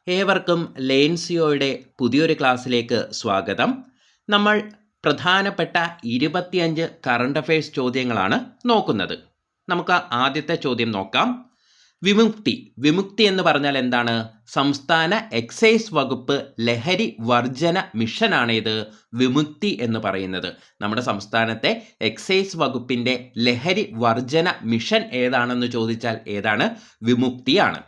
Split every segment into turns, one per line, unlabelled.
ഏവർക്കും ലേൺസിയോയുടെ പുതിയൊരു ക്ലാസ്സിലേക്ക് സ്വാഗതം. നമ്മൾ പ്രധാനപ്പെട്ട 25 കറണ്ട് അഫയേഴ്സ് ചോദ്യങ്ങളാണ് നോക്കുന്നത്. നമുക്ക് ആദ്യത്തെ ചോദ്യം നോക്കാം. വിമുക്തി എന്ന് പറഞ്ഞാൽ എന്താണ്? സംസ്ഥാന എക്സൈസ് വകുപ്പ് ലഹരി വർജന മിഷനാണ് ഇത് വിമുക്തി എന്ന് പറയുന്നത്. നമ്മുടെ സംസ്ഥാനത്തെ എക്സൈസ് വകുപ്പിൻ്റെ ലഹരി വർജന മിഷൻ ഏതാണെന്ന് ചോദിച്ചാൽ ഏതാണ്? വിമുക്തിയാണ്.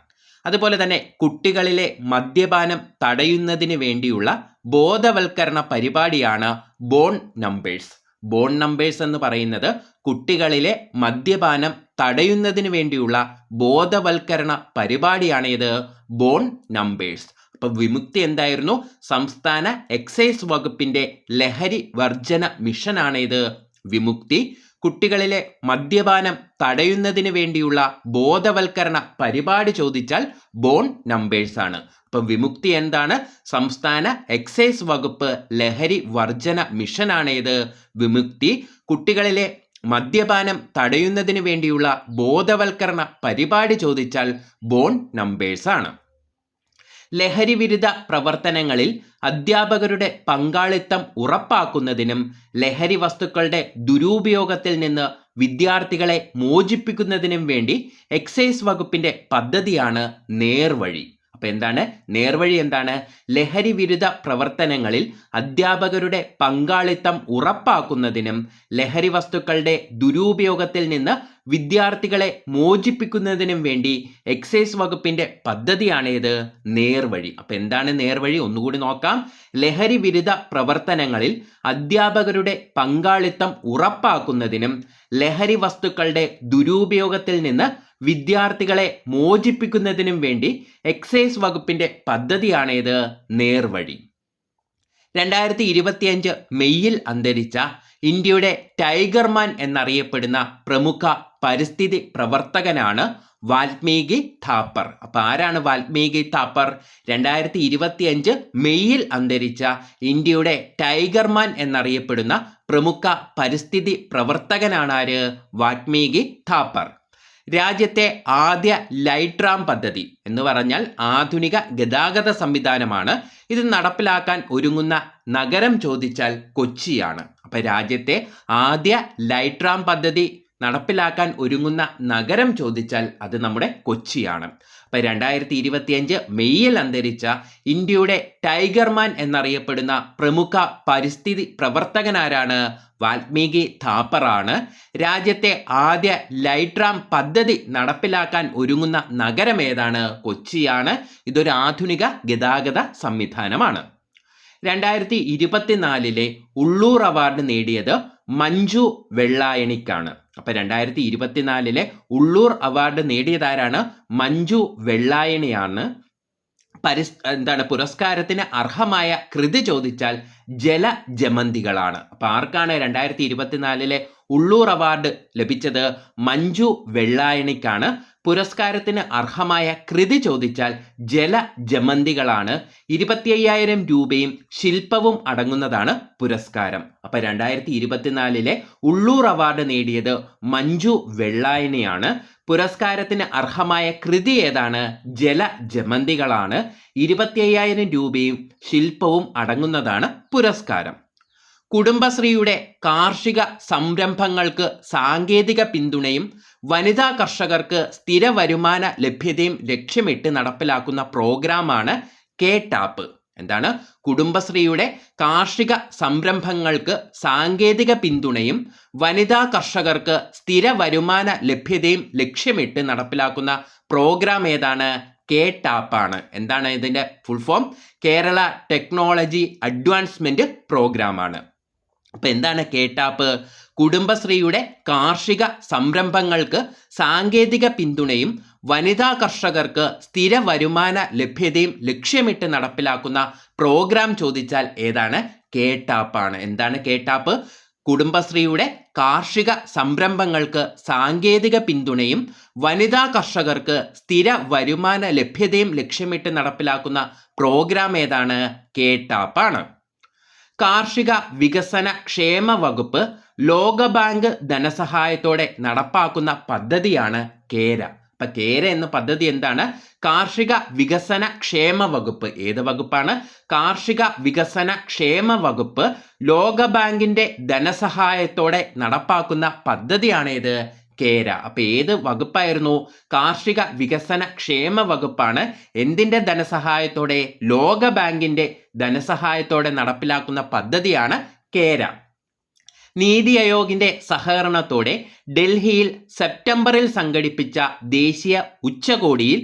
അതുപോലെ തന്നെ കുട്ടികളിലെ മദ്യപാനം തടയുന്നതിന് വേണ്ടിയുള്ള ബോധവൽക്കരണ പരിപാടിയാണ് ബോൺ നമ്പേഴ്സ്. ബോൺ നമ്പേഴ്സ് എന്ന് പറയുന്നത് കുട്ടികളിലെ മദ്യപാനം തടയുന്നതിന് വേണ്ടിയുള്ള ബോധവൽക്കരണ പരിപാടിയാണ് ഇത് ബോൺ നമ്പേഴ്സ്. അപ്പൊ വിമുക്തി എന്തായിരുന്നു? സംസ്ഥാന എക്സൈസ് വകുപ്പിന്റെ ലഹരി വർജന മിഷനാണ് ഇത് വിമുക്തി. കുട്ടികളിലെ മദ്യപാനം തടയുന്നതിന് വേണ്ടിയുള്ള ബോധവൽക്കരണ പരിപാടി ചോദിച്ചാൽ ബോൺ നമ്പേഴ്സ് ആണ്. അപ്പൊ വിമുക്തി എന്താണ്? സംസ്ഥാന എക്സൈസ് വകുപ്പ് ലഹരി വർജന മിഷനാണ് ഇത് വിമുക്തി. കുട്ടികളിലെ മദ്യപാനം തടയുന്നതിന് വേണ്ടിയുള്ള ബോധവൽക്കരണ പരിപാടി ചോദിച്ചാൽ ബോൺ നമ്പേഴ്സ് ആണ്. ലഹരി വിരുദ്ധ പ്രവർത്തനങ്ങളിൽ അധ്യാപകരുടെ പങ്കാളിത്തം ഉറപ്പാക്കുന്നതിനും ലഹരി വസ്തുക്കളുടെ ദുരുപയോഗത്തിൽ നിന്ന് വിദ്യാർത്ഥികളെ മോചിപ്പിക്കുന്നതിനും വേണ്ടി എക്സൈസ് വകുപ്പിന്റെ പദ്ധതിയാണ് നേർവഴി. അപ്പൊ എന്താണ് നേർവഴി? എന്താണ്? ലഹരി വിരുദ്ധ പ്രവർത്തനങ്ങളിൽ അധ്യാപകരുടെ പങ്കാളിത്തം ഉറപ്പാക്കുന്നതിനും ലഹരി വസ്തുക്കളുടെ ദുരുപയോഗത്തിൽ നിന്ന് വിദ്യാർത്ഥികളെ മോചിപ്പിക്കുന്നതിനും വേണ്ടി എക്സൈസ് വകുപ്പിന്റെ പദ്ധതിയാണ് ഇത് നേർവഴി. അപ്പൊ എന്താണ് നേർവഴി? ഒന്നുകൂടി നോക്കാം. ലഹരി വിരുദ്ധ പ്രവർത്തനങ്ങളിൽ അധ്യാപകരുടെ പങ്കാളിത്തം ഉറപ്പാക്കുന്നതിനും ലഹരി വസ്തുക്കളുടെ ദുരുപയോഗത്തിൽ നിന്ന് വിദ്യാർത്ഥികളെ മോചിപ്പിക്കുന്നതിനും വേണ്ടി എക്സൈസ് വകുപ്പിന്റെ പദ്ധതിയാണ് ഇത് നേർവഴി. 2025 മെയ്യിൽ അന്തരിച്ച ഇന്ത്യയുടെ ടൈഗർമാൻ എന്നറിയപ്പെടുന്ന പ്രമുഖ പരിസ്ഥിതി പ്രവർത്തകനാണ് വാൽമീകി താപ്പർ. അപ്പൊ ആരാണ് വാൽമീകി താപ്പർ? 2025 മെയ്യിൽ അന്തരിച്ച ഇന്ത്യയുടെ ടൈഗർമാൻ എന്നറിയപ്പെടുന്ന പ്രമുഖ പരിസ്ഥിതി പ്രവർത്തകനാണ് ആര്? വാൽമീകി താപ്പർ. രാജ്യത്തെ ആദ്യ ലൈറ്റ് റാം പദ്ധതി എന്ന് പറഞ്ഞാൽ ആധുനിക ഗതാഗത സംവിധാനമാണ്. ഇത് നടപ്പിലാക്കാൻ ഒരുങ്ങുന്ന നഗരം ചോദിച്ചാൽ കൊച്ചിയാണ്. അപ്പൊ രാജ്യത്തെ ആദ്യ ലൈറ്റ് റാം പദ്ധതി നടപ്പിലാക്കാൻ ഒരുങ്ങുന്ന നഗരം ചോദിച്ചാൽ അത് നമ്മുടെ കൊച്ചിയാണ്. അപ്പൊ 2025 മെയ്യിൽ അന്തരിച്ച ഇന്ത്യയുടെ ടൈഗർമാൻ എന്നറിയപ്പെടുന്ന പ്രമുഖ പരിസ്ഥിതി പ്രവർത്തകനാരാണ്? വാൽമീകി താപ്പറാണ്. രാജ്യത്തെ ആദ്യ ലൈറ്റ് റാം പദ്ധതി നടപ്പിലാക്കാൻ ഒരുങ്ങുന്ന നഗരം ഏതാണ്? കൊച്ചിയാണ്. ഇതൊരു ആധുനിക ഗതാഗത സംവിധാനമാണ്. 2024 ഉള്ളൂർ അവാർഡ് നേടിയത് മഞ്ജു വെള്ളായണിക്കാണ്. അപ്പൊ 2024 ഉള്ളൂർ അവാർഡ് നേടിയതാരാണ്? മഞ്ജു വെള്ളായണിയാണ്. പുരസ്കാരത്തിന് അർഹമായ കൃതി ചോദിച്ചാൽ ജലജമന്തികളാണ്. അപ്പൊ ആർക്കാണ് 2024 ഉള്ളൂർ അവാർഡ് ലഭിച്ചത്? മഞ്ജു വെള്ളായണിക്കാണ്. പുരസ്കാരത്തിന് അർഹമായ കൃതി ചോദിച്ചാൽ ജലജമന്തികളാണ്. 25,000 രൂപയും ശില്പവും അടങ്ങുന്നതാണ് പുരസ്കാരം. അപ്പൊ 2024 ഉള്ളൂർ അവാർഡ് നേടിയത് മഞ്ജു വെള്ളായണിയാണ്. പുരസ്കാരത്തിന് അർഹമായ കൃതി ഏതാണ്? ജലജമന്തികളാണ്. 25,000 രൂപയും ശില്പവും അടങ്ങുന്നതാണ് പുരസ്കാരം. കുടുംബശ്രീയുടെ കാർഷിക സംരംഭങ്ങൾക്ക് സാങ്കേതിക പിന്തുണയും വനിതാ കർഷകർക്ക് സ്ഥിര വരുമാന ലഭ്യതയും ലക്ഷ്യമിട്ട് നടപ്പിലാക്കുന്ന പ്രോഗ്രാമാണ് കെ-ടാപ്പ്. എന്താണ്? കുടുംബശ്രീയുടെ കാർഷിക സംരംഭങ്ങൾക്ക് സാങ്കേതിക പിന്തുണയും വനിതാ കർഷകർക്ക് സ്ഥിര വരുമാന ലഭ്യതയും ലക്ഷ്യമിട്ട് നടപ്പിലാക്കുന്ന പ്രോഗ്രാം ഏതാണ്? കെ-ടാപ്പാണ്. എന്താണ് ഇതിന്റെ full form? Kerala technology advancement പ്രോഗ്രാമാണ്. അപ്പൊ എന്താണ് കെ-ടാപ്പ്? കുടുംബശ്രീയുടെ കാർഷിക സംരംഭങ്ങൾക്ക് സാങ്കേതിക പിന്തുണയും വനിതാ കർഷകർക്ക് സ്ഥിര വരുമാന ലഭ്യതയും ലക്ഷ്യമിട്ട് നടപ്പിലാക്കുന്ന പ്രോഗ്രാം ചോദിച്ചാൽ ഏതാണ്? കെ-ടാപ്പാണ്. എന്താണ് കെ-ടാപ്പ്? കുടുംബശ്രീയുടെ കാർഷിക സംരംഭങ്ങൾക്ക് സാങ്കേതിക പിന്തുണയും വനിതാ കർഷകർക്ക് സ്ഥിര വരുമാന ലഭ്യതയും ലക്ഷ്യമിട്ട് നടപ്പിലാക്കുന്ന പ്രോഗ്രാം ഏതാണ്? കെ-ടാപ്പാണ്. കാർഷിക വികസന ക്ഷേമ വകുപ്പ് ലോകബാങ്ക് ധനസഹായത്തോടെ നടപ്പാക്കുന്ന പദ്ധതിയാണ് കേര. ഇപ്പൊ കേര എന്ന പദ്ധതി എന്താണ്? കാർഷിക വികസന ക്ഷേമ വകുപ്പ്. ഏത് വകുപ്പാണ്? കാർഷിക വികസന ക്ഷേമ വകുപ്പ് ലോകബാങ്കിന്റെ ധനസഹായത്തോടെ നടപ്പാക്കുന്ന പദ്ധതിയാണ് ഏത്? കേര. അപ്പൊ ഏത് വകുപ്പായിരുന്നു? കാർഷിക വികസന ക്ഷേമ വകുപ്പാണ്. എന്തിന്റെ ധനസഹായത്തോടെ? ലോകബാങ്കിന്റെ ധനസഹായത്തോടെ നടപ്പിലാക്കുന്ന പദ്ധതിയാണ് കേര. നീതി ആയോഗിന്റെ സഹകരണത്തോടെ ഡൽഹിയിൽ സെപ്റ്റംബറിൽ സംഘടിപ്പിച്ച ദേശീയ ഉച്ചകോടിയിൽ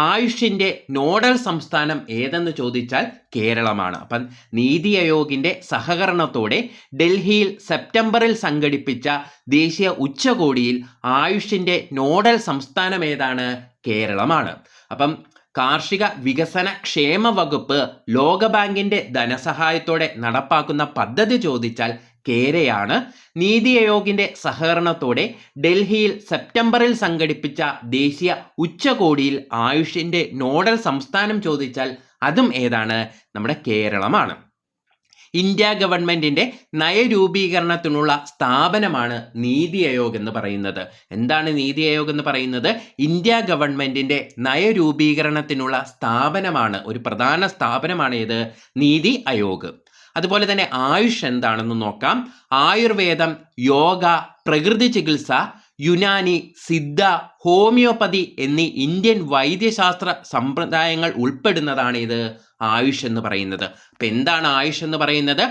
ആയുഷിന്റെ നോഡൽ സംസ്ഥാനം ഏതെന്ന് ചോദിച്ചാൽ കേരളമാണ്. അപ്പം നീതി ആയോഗിന്റെ സഹകരണത്തോടെ ഡൽഹിയിൽ സെപ്റ്റംബറിൽ സംഘടിപ്പിച്ച ദേശീയ ഉച്ചകോടിയിൽ ആയുഷിന്റെ നോഡൽ സംസ്ഥാനം ഏതാണ്? കേരളമാണ്. അപ്പം കാർഷിക വികസന ക്ഷേമ വകുപ്പ് ലോകബാങ്കിന്റെ ധനസഹായത്തോടെ നടപ്പാക്കുന്ന പദ്ധതി ചോദിച്ചാൽ കേരയാണ്. നീതി ആയോഗിന്റെ സഹകരണത്തോടെ ഡൽഹിയിൽ സെപ്റ്റംബറിൽ സംഘടിപ്പിച്ച ദേശീയ ഉച്ചകോടിയിൽ ആയുഷിന്റെ നോഡൽ സംസ്ഥാനം ചോദിച്ചാൽ അതും ഏതാണ്? നമ്മുടെ കേരളമാണ്. ഇന്ത്യ ഗവൺമെന്റിന്റെ നയരൂപീകരണത്തിനുള്ള സ്ഥാപനമാണ് നീതി ആയോഗ് എന്ന് പറയുന്നത്. എന്താണ് നീതി ആയോഗ് എന്ന് പറയുന്നത്? ഇന്ത്യ ഗവൺമെന്റിന്റെ നയരൂപീകരണത്തിനുള്ള സ്ഥാപനമാണ്, ഒരു പ്രധാന സ്ഥാപനമാണ് ഏത്? നീതി ആയോഗ്. അതുപോലെ തന്നെ ആയുഷ് എന്താണെന്ന് നോക്കാം. ആയുർവേദം, യോഗ, പ്രകൃതി ചികിത്സ, യുനാനി, സിദ്ധ, ഹോമിയോപ്പതി എന്നീ ഇന്ത്യൻ വൈദ്യശാസ്ത്ര സമ്പ്രദായങ്ങൾ ഉൾപ്പെടുന്നതാണ് ഇത് ആയുഷ് എന്ന് പറയുന്നത്. അപ്പൊ എന്താണ് ആയുഷ് എന്ന് പറയുന്നത്?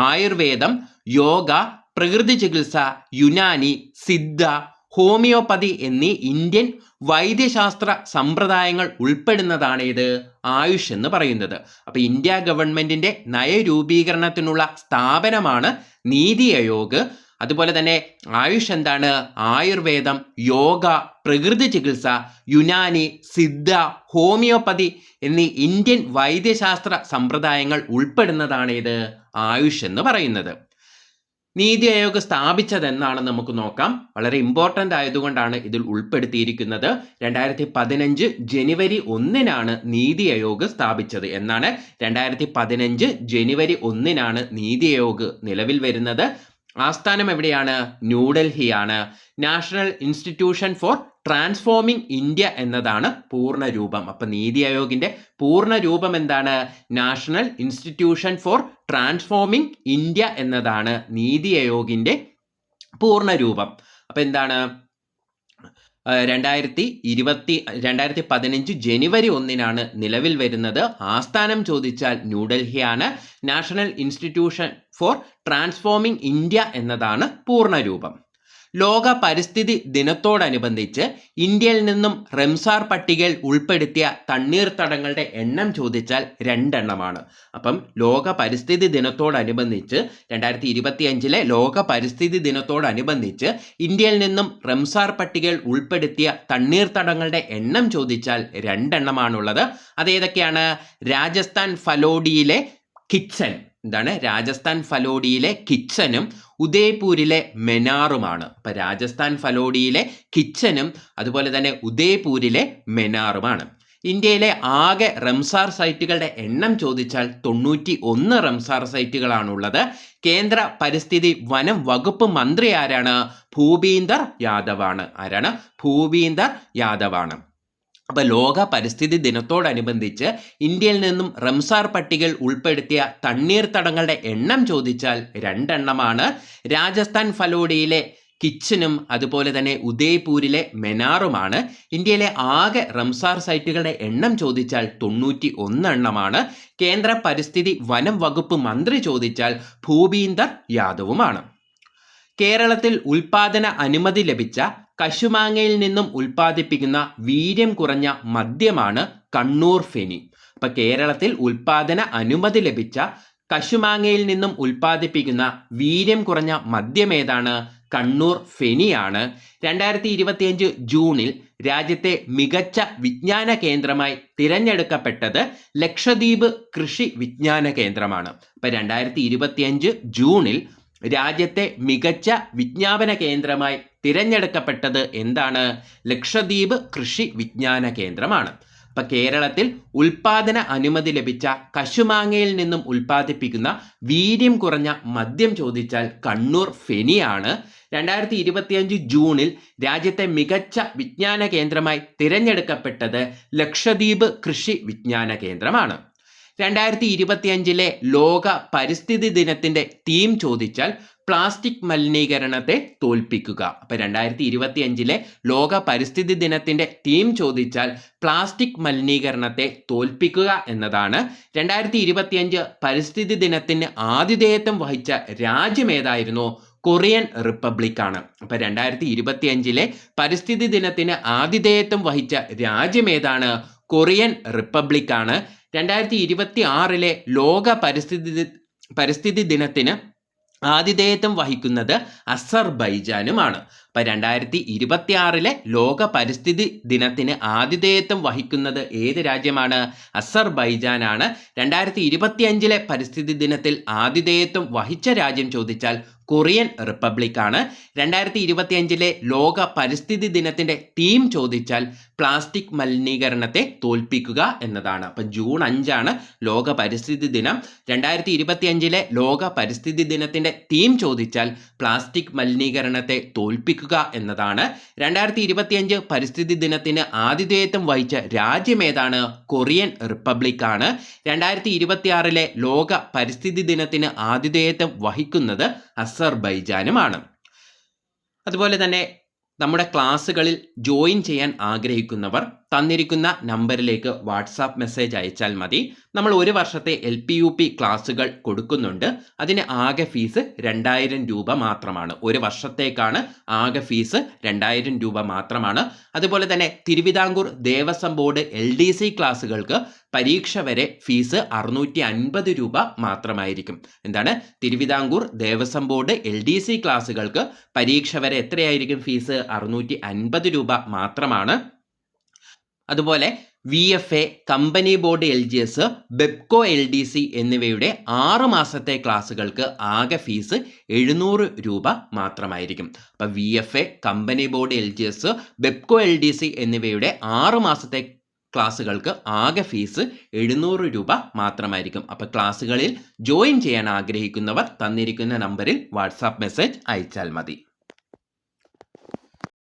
ആയുർവേദം, യോഗ, പ്രകൃതി ചികിത്സ, യുനാനി, സിദ്ധ, ഹോമിയോപ്പതി എന്നീ ഇന്ത്യൻ വൈദ്യശാസ്ത്ര സമ്പ്രദായങ്ങൾ ഉൾപ്പെടുന്നതാണ് ഇത് ആയുഷ് എന്ന് പറയുന്നത്. അപ്പൊ ഇന്ത്യ ഗവൺമെന്റിന്റെ നയരൂപീകരണത്തിനുള്ള സ്ഥാപനമാണ് നീതി ആയോഗ്. അതുപോലെ തന്നെ ആയുഷ് എന്താണ്? ആയുർവേദം, യോഗ, പ്രകൃതി ചികിത്സ, യുനാനി, സിദ്ധ, ഹോമിയോപ്പതി എന്നീ ഇന്ത്യൻ വൈദ്യശാസ്ത്ര സമ്പ്രദായങ്ങൾ ഉൾപ്പെടുന്നതാണ് ഇത് ആയുഷ് എന്ന് പറയുന്നത്. നീതി ആയോഗ് സ്ഥാപിച്ചത് എന്നാണെന്ന് നമുക്ക് നോക്കാം. വളരെ ഇമ്പോർട്ടൻ്റ് ആയതുകൊണ്ടാണ് ഇതിൽ ഉൾപ്പെടുത്തിയിരിക്കുന്നത്. 2015 ജനുവരി 1 നീതി ആയോഗ് സ്ഥാപിച്ചത്. എന്നാണ്? 2015 ജനുവരി 1 നീതി ആയോഗ് നിലവിൽ വരുന്നത്. ആസ്ഥാനം എവിടെയാണ്? ന്യൂഡൽഹിയാണ്. National institution for transforming India എന്നതാണ് പൂർണ്ണ രൂപം. അപ്പൊ നീതി ആയോഗിന്റെ പൂർണ്ണ രൂപം എന്താണ്? National institution for transforming India എന്നതാണ് നീതി ആയോഗിന്റെ പൂർണ്ണ രൂപം. അപ്പൊ എന്താണ്? 2015 ജനുവരി 1 നിലവിൽ വരുന്നത്. ആസ്ഥാനം ചോദിച്ചാൽ ന്യൂഡൽഹിയാണ്. National institution for transforming India എന്നതാണ് പൂർണ്ണരൂപം. ലോക പരിസ്ഥിതി ദിനത്തോടനുബന്ധിച്ച് ഇന്ത്യയിൽ നിന്നും റംസാർ പട്ടികയിൽ ഉൾപ്പെടുത്തിയ തണ്ണീർത്തടങ്ങളുടെ എണ്ണം ചോദിച്ചാൽ 2 അപ്പം ലോക പരിസ്ഥിതി ദിനത്തോടനുബന്ധിച്ച് 2025 ലോക പരിസ്ഥിതി ദിനത്തോടനുബന്ധിച്ച് ഇന്ത്യയിൽ നിന്നും റംസാർ പട്ടികയിൽ ഉൾപ്പെടുത്തിയ തണ്ണീർത്തടങ്ങളുടെ എണ്ണം ചോദിച്ചാൽ 2 അതേതൊക്കെയാണ്? രാജസ്ഥാൻ ഫലോഡിയിലെ കിച്ചൻ. എന്താണ്? രാജസ്ഥാൻ ഫലോഡിയിലെ കിച്ചനും ഉദയ്പൂരിലെ മെനാറുമാണ്. അപ്പൊ രാജസ്ഥാൻ ഫലോഡിയിലെ കിച്ചനും അതുപോലെ തന്നെ ഉദയ്പൂരിലെ മെനാറുമാണ്. ഇന്ത്യയിലെ ആകെ റംസാർ സൈറ്റുകളുടെ എണ്ണം ചോദിച്ചാൽ 91 റംസാർ സൈറ്റുകളാണുള്ളത്. കേന്ദ്ര പരിസ്ഥിതി വനം വകുപ്പ് മന്ത്രി ആരാണ്? ഭൂപീന്ദർ യാദവാണ്. ആരാണ്? ഭൂപീന്ദർ യാദവാണ്. അപ്പൊ ലോക പരിസ്ഥിതി ദിനത്തോടനുബന്ധിച്ച് ഇന്ത്യയിൽ നിന്നും റംസാർ പട്ടികയിൽ ഉൾപ്പെടുത്തിയ തണ്ണീർത്തടങ്ങളുടെ എണ്ണം ചോദിച്ചാൽ 2 രാജസ്ഥാൻ ഫലോഡിയിലെ കിച്ചനും അതുപോലെ തന്നെ ഉദയ്പൂരിലെ മെനാറുമാണ്. ഇന്ത്യയിലെ ആകെ റംസാർ സൈറ്റുകളുടെ എണ്ണം ചോദിച്ചാൽ 91 കേന്ദ്ര പരിസ്ഥിതി വനം വകുപ്പ് മന്ത്രി ചോദിച്ചാൽ ഭൂപീന്ദർ യാദവുമാണ്. കേരളത്തിൽ ഉൽപാദന അനുമതി ലഭിച്ച കശുമാങ്ങയിൽ നിന്നും ഉൽപ്പാദിപ്പിക്കുന്ന വീര്യം കുറഞ്ഞ മദ്യമാണ് കണ്ണൂർ ഫെനി. അപ്പൊ കേരളത്തിൽ ഉൽപാദന അനുമതി ലഭിച്ച കശുമാങ്ങയിൽ നിന്നും ഉൽപ്പാദിപ്പിക്കുന്ന വീര്യം കുറഞ്ഞ മദ്യം ഏതാണ്? കണ്ണൂർ ഫെനിയാണ്. 2025 ജൂണിൽ രാജ്യത്തെ മികച്ച വിജ്ഞാന കേന്ദ്രമായി തിരഞ്ഞെടുക്കപ്പെട്ടത് ലക്ഷദ്വീപ് കൃഷി വിജ്ഞാന കേന്ദ്രമാണ്. അപ്പൊ 2025 ജൂണിൽ രാജ്യത്തെ മികച്ച വിജ്ഞാപന കേന്ദ്രമായി തിരഞ്ഞെടുക്കപ്പെട്ടത് എന്താണ്? ലക്ഷദ്വീപ് കൃഷി വിജ്ഞാന കേന്ദ്രമാണ്. അപ്പം കേരളത്തിൽ ഉൽപാദന അനുമതി ലഭിച്ച കശുമാങ്ങയിൽ നിന്നും ഉൽപ്പാദിപ്പിക്കുന്ന വീര്യം കുറഞ്ഞ മദ്യം ചോദിച്ചാൽ കണ്ണൂർ ഫെനിയാണ്. 2025 ജൂണിൽ രാജ്യത്തെ മികച്ച വിജ്ഞാന കേന്ദ്രമായി തിരഞ്ഞെടുക്കപ്പെട്ടത് ലക്ഷദ്വീപ് കൃഷി വിജ്ഞാന കേന്ദ്രമാണ്. 2025 ലോക പരിസ്ഥിതി ദിനത്തിന്റെ തീം ചോദിച്ചാൽ പ്ലാസ്റ്റിക് മലിനീകരണത്തെ തോൽപ്പിക്കുക. അപ്പൊ 2025 ലോക പരിസ്ഥിതി ദിനത്തിന്റെ തീം ചോദിച്ചാൽ പ്ലാസ്റ്റിക് മലിനീകരണത്തെ തോൽപ്പിക്കുക എന്നതാണ്. 2025 പരിസ്ഥിതി ദിനത്തിന് ആതിഥേയത്വം വഹിച്ച രാജ്യം ഏതായിരുന്നു? കൊറിയൻ റിപ്പബ്ലിക് ആണ്. അപ്പൊ 2025 പരിസ്ഥിതി ദിനത്തിന് ആതിഥേയത്വം വഹിച്ച രാജ്യം ഏതാണ്? കൊറിയൻ റിപ്പബ്ലിക് ആണ്. 2026 ലോക പരിസ്ഥിതി ദിനത്തിന് ആതിഥേയത്വം വഹിക്കുന്നത് അസർബൈജാനുമാണ്. അപ്പൊ 2026 ലോക പരിസ്ഥിതി ദിനത്തിന് ആതിഥേയത്വം വഹിക്കുന്നത് ഏത് രാജ്യമാണ്? അസർബൈജാനാണ്. 2025 പരിസ്ഥിതി ദിനത്തിൽ ആതിഥേയത്വം വഹിച്ച രാജ്യം ചോദിച്ചാൽ കൊറിയൻ റിപ്പബ്ലിക് ആണ്. 2025 ലോക പരിസ്ഥിതി ദിനത്തിന്റെ തീം ചോദിച്ചാൽ പ്ലാസ്റ്റിക് മലിനീകരണത്തെ തോൽപ്പിക്കുക എന്നതാണ്. അപ്പം ജൂൺ 5 ലോക പരിസ്ഥിതി ദിനം. 2025 ലോക പരിസ്ഥിതി ദിനത്തിന്റെ തീം ചോദിച്ചാൽ പ്ലാസ്റ്റിക് മലിനീകരണത്തെ തോൽപ്പിക്കുക എന്നതാണ്. 2025 പരിസ്ഥിതി ദിനത്തിന് ആതിഥേയത്വം വഹിച്ച രാജ്യം ഏതാണ്? കൊറിയൻ റിപ്പബ്ലിക് ആണ്. 2026 ലോക പരിസ്ഥിതി ദിനത്തിന് ആതിഥേയത്വം വഹിക്കുന്നത് അസർബൈജാനുമാണ്. അതുപോലെ തന്നെ നമ്മുടെ ക്ലാസ്സുകളിൽ ജോയിൻ ചെയ്യാൻ ആഗ്രഹിക്കുന്നവർ തന്നിരിക്കുന്ന നമ്പറിലേക്ക് വാട്സാപ്പ് മെസ്സേജ് അയച്ചാൽ മതി. നമ്മൾ ഒരു വർഷത്തെ LPUP ക്ലാസ്സുകൾ കൊടുക്കുന്നുണ്ട്. അതിന് ആകെ ഫീസ് 2000 രൂപ മാത്രമാണ്. ഒരു വർഷത്തേക്കാണ് ആകെ ഫീസ് 2000 രൂപ മാത്രമാണ്. അതുപോലെ തന്നെ തിരുവിതാംകൂർ ദേവസ്വം ബോർഡ് LDC ക്ലാസ്സുകൾക്ക് പരീക്ഷ വരെ ഫീസ് 650 രൂപ മാത്രമായിരിക്കും. എന്താണ്? തിരുവിതാംകൂർ ദേവസ്വം ബോർഡ് LDC ക്ലാസ്സുകൾക്ക് പരീക്ഷ വരെ എത്രയായിരിക്കും ഫീസ്? 650 രൂപ മാത്രമാണ്. അതുപോലെ VFA, company board LGS, Bevco LDC എന്നിവയുടെ 6 മാസത്തെ ക്ലാസ്സുകൾക്ക് ആകെ ഫീസ് 700 രൂപ മാത്രമായിരിക്കും. അപ്പം VFA, company board LGS, Bevco LDC എന്നിവയുടെ 6 മാസത്തെ ക്ലാസ്സുകൾക്ക് ആകെ ഫീസ് 700 രൂപ മാത്രമായിരിക്കും. അപ്പോൾ ക്ലാസ്സുകളിൽ ജോയിൻ ചെയ്യാൻ ആഗ്രഹിക്കുന്നവർ തന്നിരിക്കുന്ന നമ്പറിൽ വാട്സാപ്പ് മെസ്സേജ് അയച്ചാൽ മതി.